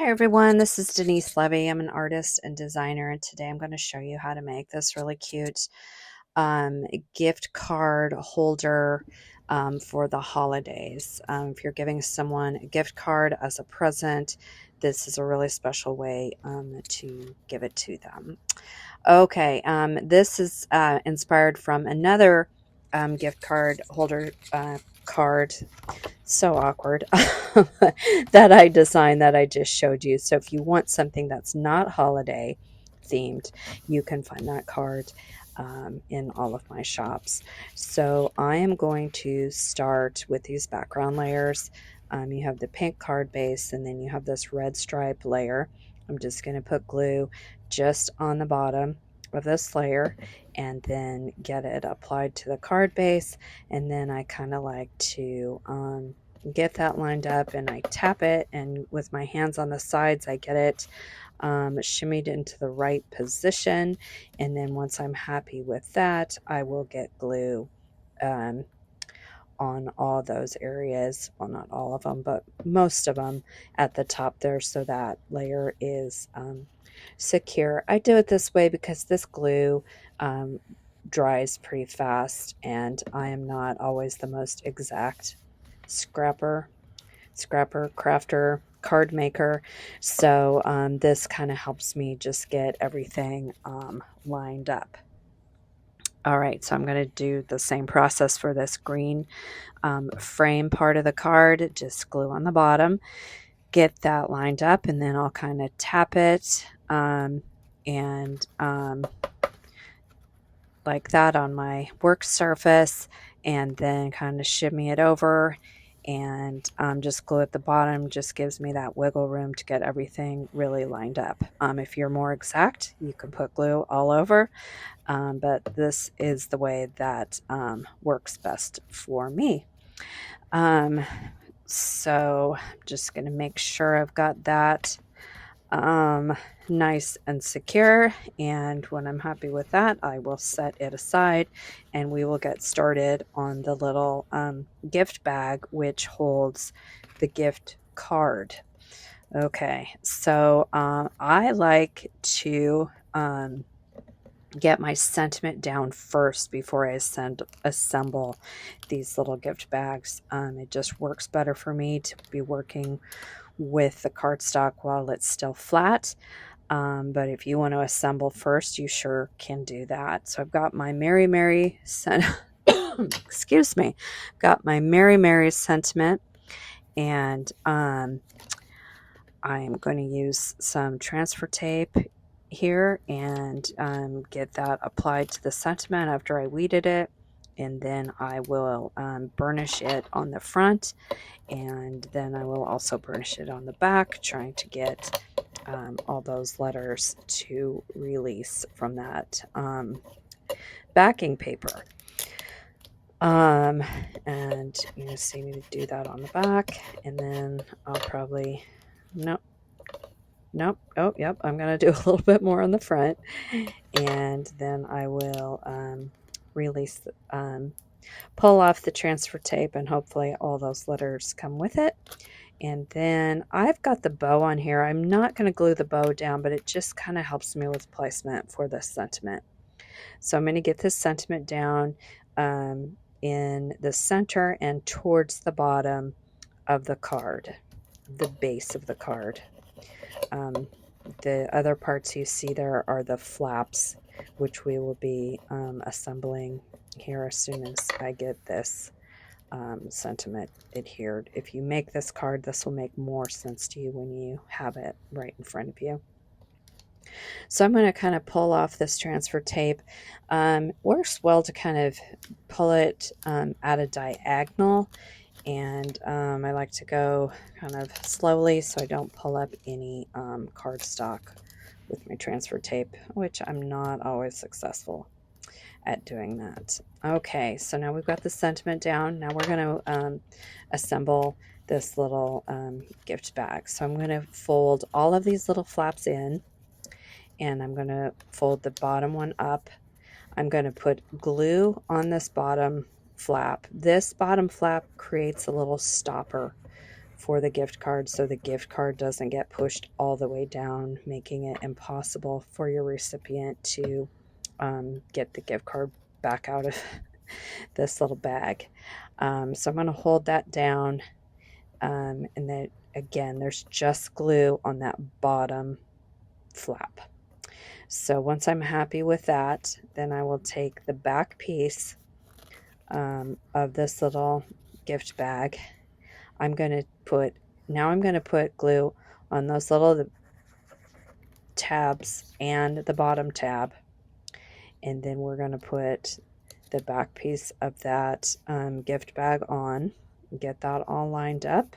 Hi everyone, this is Denise Levy. I'm an artist and designer, and today I'm going to show you how to make this really cute gift card holder for the holidays. If you're giving someone a gift card as a present, this is a really special way to give it to them. Okay, this is inspired from another gift card holder card, so awkward, that I designed that I just showed you. So if you want something that's not holiday themed, you can find that card in all of my shops. So I am going to start with these background layers. You have the pink card base, and then you have this red stripe layer. I'm just going to put glue just on the bottom of this layer and then get it applied to the card base, and then I kind of like to get that lined up, and I tap it, and with my hands on the sides I get it shimmied into the right position, and then once I'm happy with that, I will get glue um, on all those areas, well, not all of them, but most of them at the top there, so that layer is secure. I do it this way because this glue dries pretty fast, and I am not always the most exact scrapper, crafter, card maker. So this kind of helps me just get everything lined up. All right, so I'm going to do the same process for this green frame part of the card. Just glue on the bottom, get that lined up, and then I'll kind of tap it and like that on my work surface, and then kind of shimmy it over, and just glue at the bottom. Just gives me that wiggle room to get everything really lined up. If you're more exact, you can put glue all over, but this is the way that works best for me. So I'm just going to make sure I've got that nice and secure, and when I'm happy with that, I will set it aside, and we will get started on the little gift bag which holds the gift card. Okay, so I like to get my sentiment down first before I assemble these little gift bags. It just works better for me to be working with the cardstock while it's still flat. But if you want to assemble first, you sure can do that. So I've got my Merry Mary excuse me, got my Merry Mary sentiment, and I'm going to use some transfer tape here and get that applied to the sentiment after I weeded it, and then I will burnish it on the front, and then I will also burnish it on the back, trying to get all those letters to release from that backing paper. And you're going to see me do that on the back, and then I'll probably, nope, oh, yep, I'm going to do a little bit more on the front, and then I will release, pull off the transfer tape, and hopefully all those letters come with it. And then I've got the bow on here. I'm not going to glue the bow down, but it just kind of helps me with placement for this sentiment. So I'm going to get this sentiment down in the center and towards the bottom of the card, the base of the card. The other parts you see there are the flaps, which we will be assembling here as soon as I get this sentiment adhered. If you make this card, this will make more sense to you when you have it right in front of you. So I'm going to kind of pull off this transfer tape. Works well to kind of pull it at a diagonal, and I like to go kind of slowly so I don't pull up any cardstock with my transfer tape, which I'm not always successful at doing that. Okay, so now we've got the sentiment down. Now we're going to assemble this little gift bag. So I'm going to fold all of these little flaps in, and I'm going to fold the bottom one up. I'm going to put glue on this bottom flap. This bottom flap creates a little stopper for the gift card so the gift card doesn't get pushed all the way down, making it impossible for your recipient to get the gift card back out of this little bag. So I'm going to hold that down. And then again, there's just glue on that bottom flap. So once I'm happy with that, then I will take the back piece of this little gift bag. I'm going to put glue on those little tabs and the bottom tab. And then we're going to put the back piece of that gift bag on, get that all lined up,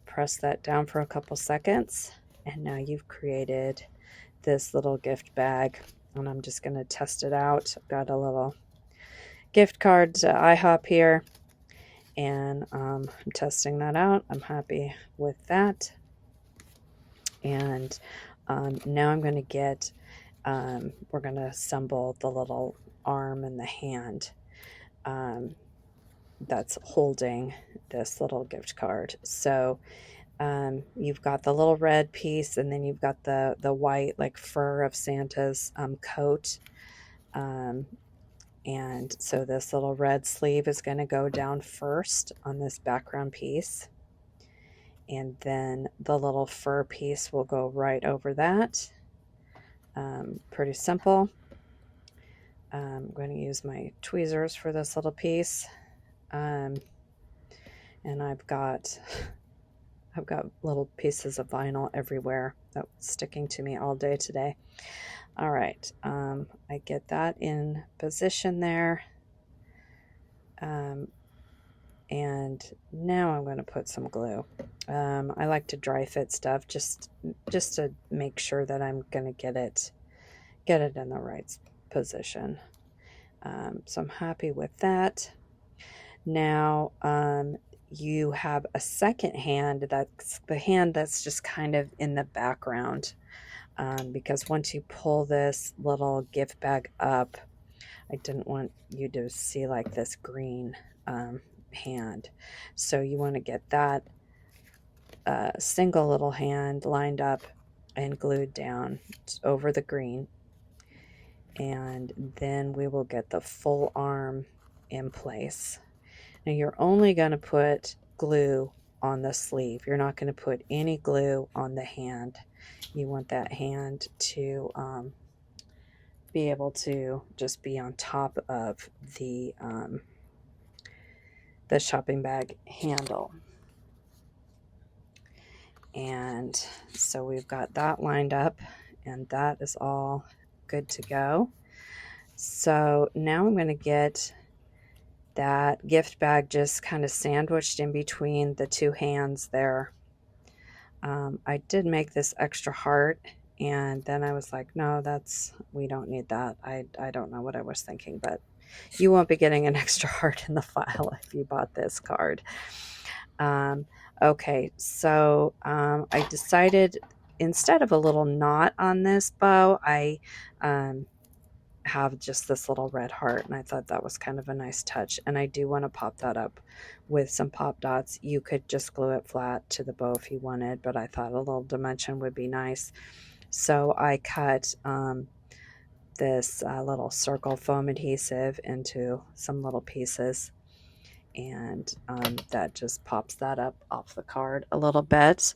press that down for a couple seconds, and now you've created this little gift bag. And I'm just going to test it out. I've got a little gift card to IHOP here, and I'm testing that out. I'm happy with that. And now I'm going to get, we're going to assemble the little arm and the hand that's holding this little gift card. So you've got the little red piece, and then you've got the white like fur of Santa's coat. And so this little red sleeve is going to go down first on this background piece. And then the little fur piece will go right over that. Pretty simple. I'm going to use my tweezers for this little piece. And I've got little pieces of vinyl everywhere that was sticking to me all day today. All right, I get that in position there. And now I'm going to put some glue. I like to dry fit stuff just to make sure that I'm going to get it in the right position. So I'm happy with that. Now you have a second hand. That's the hand that's just kind of in the background, because once you pull this little gift bag up, I didn't want you to see like this green hand. So you want to get that single little hand lined up and glued down over the green. And then we will get the full arm in place. Now you're only going to put glue on the sleeve. You're not going to put any glue on the hand. You want that hand to be able to just be on top of the shopping bag handle. And so we've got that lined up, and that is all good to go. So now I'm going to get that gift bag just kind of sandwiched in between the two hands there. I did make this extra heart, and then I was like, no, we don't need that. I don't know what I was thinking, but you won't be getting an extra heart in the file if you bought this card. Okay, so I decided instead of a little knot on this bow, I have just this little red heart, and I thought that was kind of a nice touch. And I do want to pop that up with some pop dots. You could just glue it flat to the bow if you wanted, but I thought a little dimension would be nice. So I cut this little circle foam adhesive into some little pieces, and that just pops that up off the card a little bit,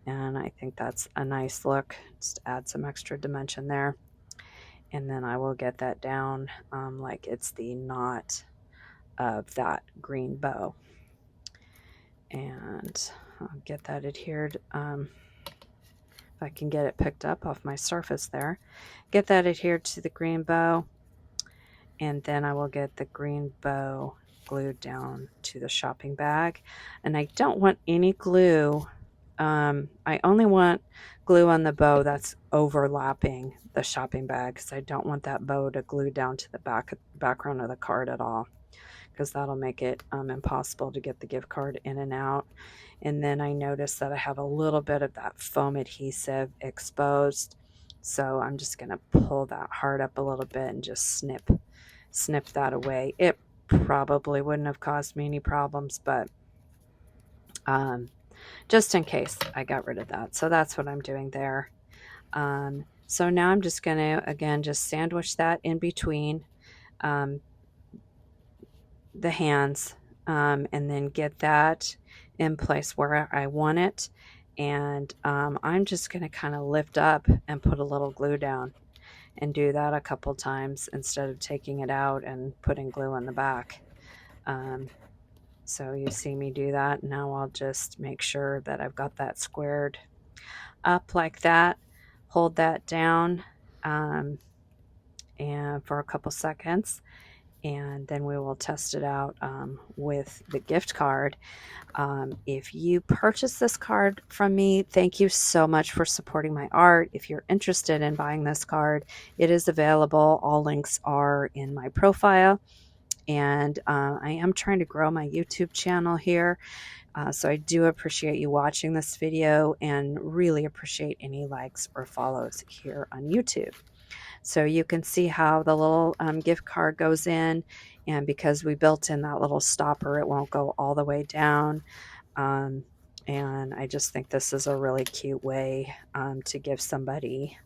and I think that's a nice look. Just add some extra dimension there. And then I will get that down like it's the knot of that green bow. And I'll get that adhered. If I can get it picked up off my surface there. Get that adhered to the green bow. And then I will get the green bow glued down to the shopping bag. And I don't want any glue. I only want glue on the bow that's overlapping the shopping bag, because I don't want that bow to glue down to the background of the card at all, because that'll make it impossible to get the gift card in and out. And then I noticed that I have a little bit of that foam adhesive exposed, so I'm just going to pull that heart up a little bit and just snip that away. It probably wouldn't have caused me any problems, but just in case I got rid of that. So that's what I'm doing there. So now I'm just going to, again, just sandwich that in between um, the hands, and then get that in place where I want it. And I'm just going to kind of lift up and put a little glue down and do that a couple times instead of taking it out and putting glue on the back. Um, so you see me do that. Now I'll just make sure that I've got that squared up like that, hold that down, and for a couple seconds, and then we will test it out with the gift card. If you purchase this card from me, thank you so much for supporting my art. If you're interested in buying this card, it is available. All links are in my profile. And I am trying to grow my YouTube channel here. So I do appreciate you watching this video and really appreciate any likes or follows here on YouTube. So you can see how the little gift card goes in, and because we built in that little stopper, it won't go all the way down. Um, and I just think this is a really cute way to give somebody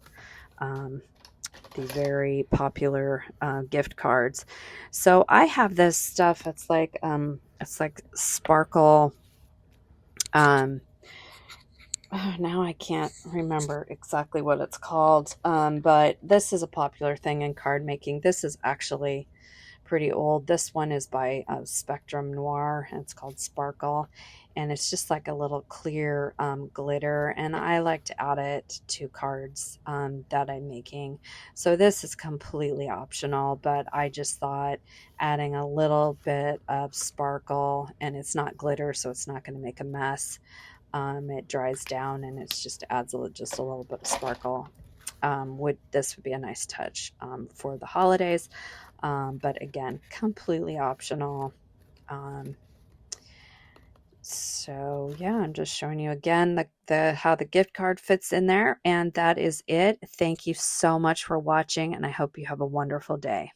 the very popular gift cards. So I have this stuff. It's like sparkle. Now I can't remember exactly what it's called, but this is a popular thing in card making. This is actually pretty old. This one is by Spectrum Noir, and it's called Sparkle, and it's just like a little clear glitter, and I like to add it to cards that I'm making. So this is completely optional, but I just thought adding a little bit of sparkle, and it's not glitter, so it's not going to make a mess. It dries down, and it just adds just a little bit of sparkle. This would be a nice touch for the holidays, but again, completely optional. So yeah, I'm just showing you again the how the gift card fits in there, and that is it. Thank you so much for watching, and I hope you have a wonderful day.